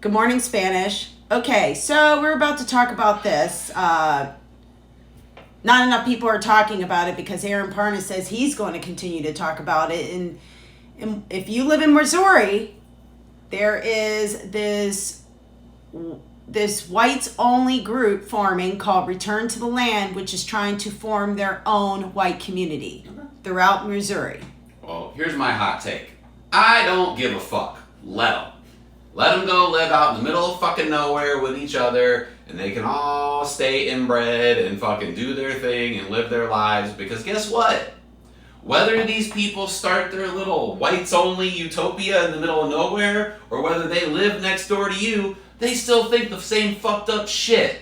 Good morning, Spanish. Okay, so we're about to talk about this. Not enough people are talking about it because Aaron Parnas says he's going to continue to talk about it. And if you live in Missouri, there is this whites-only group forming called Return to the Land, which is trying to form their own white community throughout Missouri. Well, here's my hot take. I don't give a fuck. Let them. Let them go live out in the middle of fucking nowhere with each other, and they can all stay inbred and fucking do their thing and live their lives, because guess what? Whether these people start their little whites-only utopia in the middle of nowhere, or whether they live next door to you, they still think the same fucked up shit.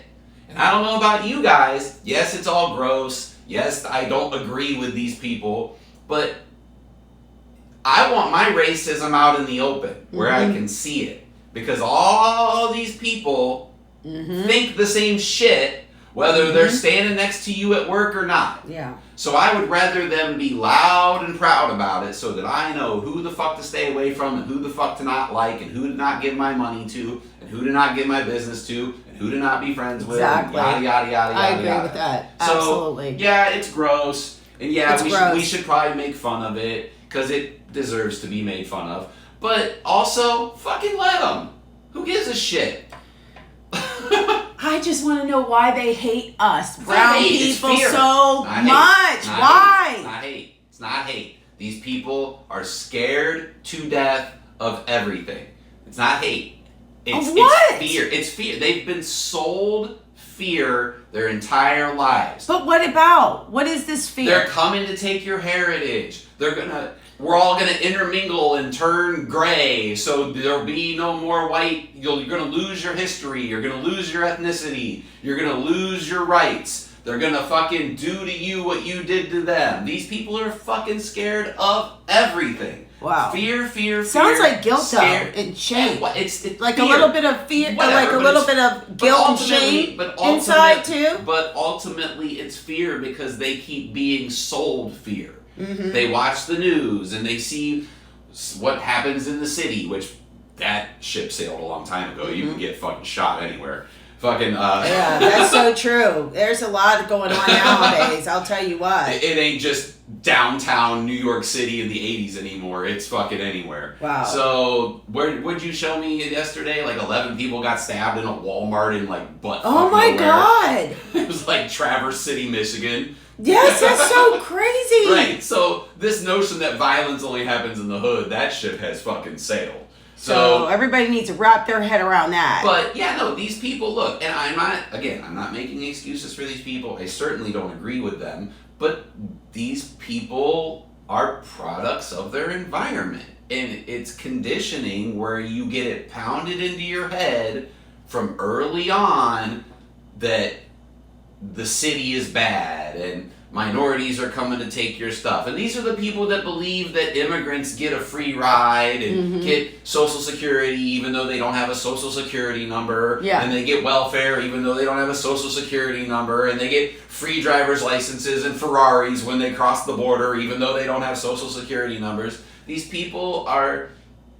And I don't know about you guys. Yes, it's all gross. Yes, I don't agree with these people, but I want my racism out in the open where I can see it. Because all these people think the same shit, whether they're standing next to you at work or not. Yeah. So I would rather them be loud and proud about it so that I know who the fuck to stay away from and who the fuck to not like and who to not give my money to and who to not give my business to and who to not be friends with. Exactly. And yada, yada, yada, I yada, agree yada. with that. So, Absolutely. yeah, it's gross. And yeah, we should probably make fun of it because it deserves to be made fun of. But also, fucking let them. Who gives a shit? I just want to know why they hate us, brown people, so much. Why? It's not hate. It's not hate. These people are scared to death of everything. It's not hate. It's fear. It's fear. They've been sold fear their entire lives. But what about? What is this fear? They're coming to take your heritage. We're all gonna intermingle and turn gray, so there'll be no more white. You're gonna lose your history. You're gonna lose your ethnicity. You're gonna lose your rights. They're gonna fucking do to you what you did to them. These people are fucking scared of everything. Wow. Fear. Sounds like guilt though, and shame. It's like fear. A little bit of fear, like a little bit of guilt and shame inside too. But ultimately, it's fear because they keep being sold fear. Mm-hmm. They watch the news and they see what happens in the city, which that ship sailed a long time ago. You can get fucking shot anywhere. Yeah, that's so true. There's a lot going on nowadays. I'll tell you what. It ain't just downtown New York City in the 80s anymore. It's fucking anywhere. Wow. So what'd you show me yesterday? Like 11 people got stabbed in a Walmart in like butt. Oh my nowhere. God. It was like Traverse City, Michigan. Yes, that's so crazy. Right. So this notion that violence only happens in the hood, that ship has fucking sailed. So everybody needs to wrap their head around that. But yeah, no, these people, look, and I'm not making excuses for these people. I certainly don't agree with them. But these people are products of their environment. And it's conditioning where you get it pounded into your head from early on that the city is bad and minorities are coming to take your stuff. And these are the people that believe that immigrants get a free ride and get Social Security even though they don't have a Social Security number. Yeah. And they get welfare even though they don't have a Social Security number. And they get free driver's licenses and Ferraris when they cross the border even though they don't have Social Security numbers. These people are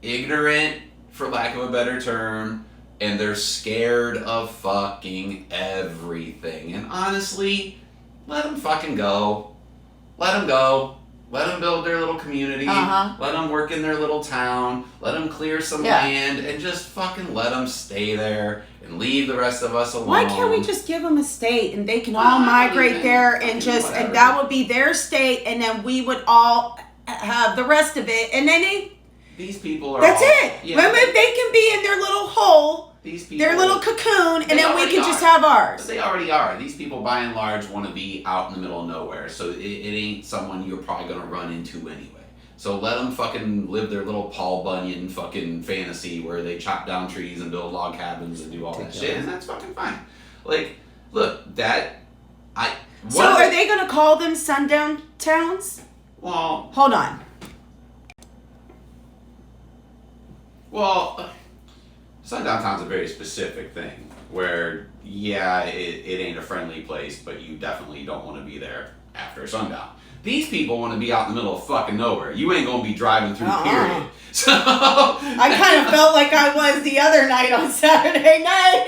ignorant, for lack of a better term, and they're scared of fucking everything. And honestly, let them fucking go. Let them go. Let them build their little community. Let them work in their little town. Let them clear some land and just fucking let them stay there and leave the rest of us alone. Why can't we just give them a state and they can all migrate there and and that would be their state and then we would all have the rest of it and then these people are that's it. Yeah. They can be in their little hole. These people, their little cocoon, and then we can just have ours. But they already are. These people, by and large, want to be out in the middle of nowhere, so it ain't someone you're probably going to run into anyway. So let them fucking live their little Paul Bunyan fucking fantasy where they chop down trees and build log cabins and do all that shit, and that's fucking fine. Like, look, So are they going to call them sundown towns? Well... Hold on. Well... Sundown Town's a very specific thing where, yeah, it ain't a friendly place, but you definitely don't want to be there after sundown. These people want to be out in the middle of fucking nowhere. You ain't gonna be driving through, period. So I kind of felt like I was the other night on Saturday night.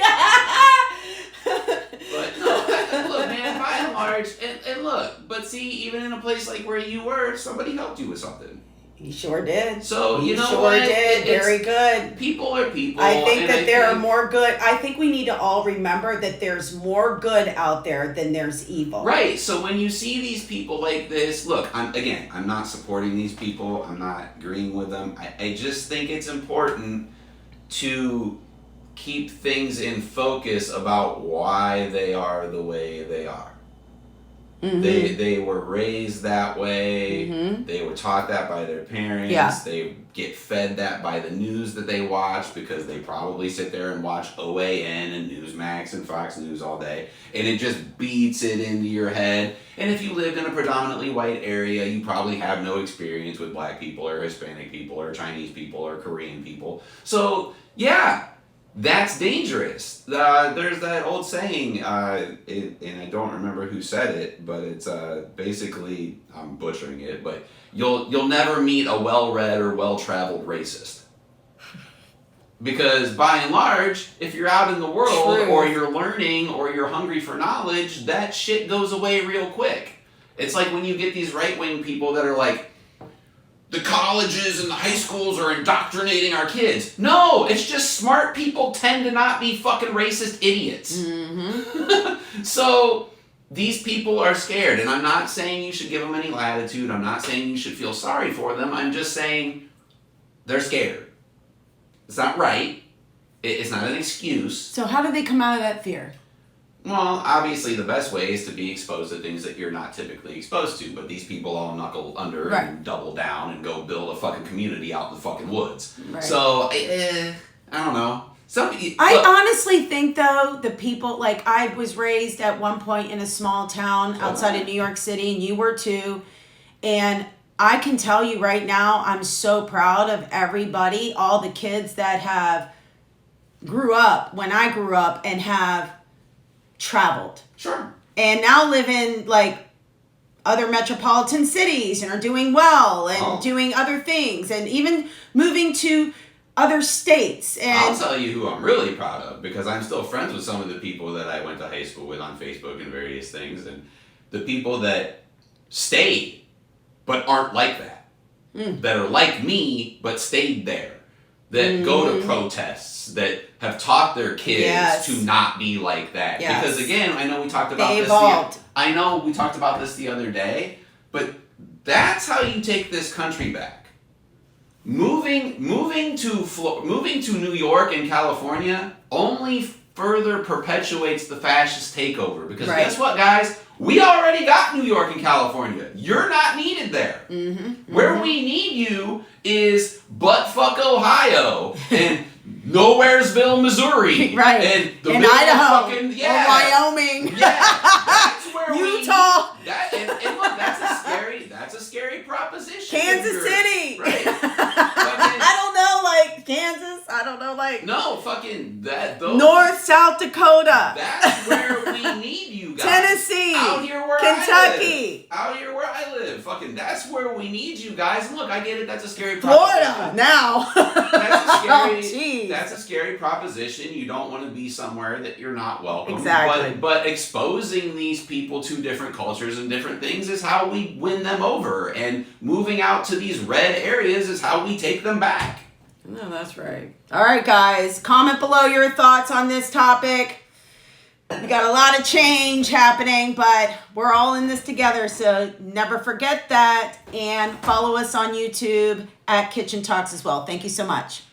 But no, look, man, by and large, and look, but see, even in a place like where you were, somebody helped you with something. He sure did. So, you know sure what? Did. Very good. People are people. I think that there are more good. I think we need to all remember that there's more good out there than there's evil. Right. So when you see these people like this, look, I'm not supporting these people. I'm not agreeing with them. I just think it's important to keep things in focus about why they are the way they are. Mm-hmm. They were raised that way. Mm-hmm. They were taught that by their parents. Yeah. They get fed that by the news that they watch, because they probably sit there and watch OAN and Newsmax and Fox News all day, and it just beats it into your head. And if you lived in a predominantly white area, you probably have no experience with black people or Hispanic people or Chinese people or Korean people. So yeah, that's dangerous. There's that old saying, and I don't remember who said it, but it's basically, I'm butchering it, but you'll never meet a well-read or well-traveled racist. Because by and large, if you're out in the world, True. Or you're learning, or you're hungry for knowledge, that shit goes away real quick. It's like when you get these right-wing people that are like, the colleges and the high schools are indoctrinating our kids. No, it's just smart people tend to not be fucking racist idiots. Mm-hmm. So these people are scared, and I'm not saying you should give them any latitude. I'm not saying you should feel sorry for them. I'm just saying they're scared. It's not right. It's not an excuse. So how do they come out of that fear? Well, obviously the best way is to be exposed to things that you're not typically exposed to, but these people all knuckle under right. and double down and go build a fucking community out in the fucking woods. Right. So, I don't know. I honestly think, though, the people, like, I was raised at one point in a small town outside of New York City, and you were too, and I can tell you right now, I'm so proud of everybody, all the kids that have grew up when I grew up and have traveled. Sure. And now live in like other metropolitan cities and are doing well and doing other things and even moving to other states. And I'll tell you who I'm really proud of, because I'm still friends with some of the people that I went to high school with on Facebook and various things, and the people that stayed but aren't like that. That are like me but stayed there. That go to protests, that have taught their kids to not be like that. Yes. Because again, I know we talked about this the other day, but that's how you take this country back. Moving to New York and California only further perpetuates the fascist takeover. Because guess what, guys? We already got New York and California. You're not needed there. Where we need you is buttfuck Ohio and Nowheresville, Missouri. Right. And Idaho. Fucking, or Wyoming. Yeah. That's where Utah. And look, that's a scary proposition. Kansas City. Right. I don't know, like Kansas. I don't know, like no fucking that. North, South Dakota. That's where we need you guys. Tennessee. Out here where Kentucky. Out here where I live. Fucking that's where we need you guys. And look, I get it. That's a scary proposition. Florida now. That's a scary proposition. You don't want to be somewhere that you're not welcome. Exactly. But exposing these people to different cultures and different things is how we win them over. And moving out to these red areas is how we take them back. No, that's right. All right, guys. Comment below your thoughts on this topic. We got a lot of change happening, but we're all in this together, so never forget that. And follow us on YouTube at KitchenTalks as well. Thank you so much.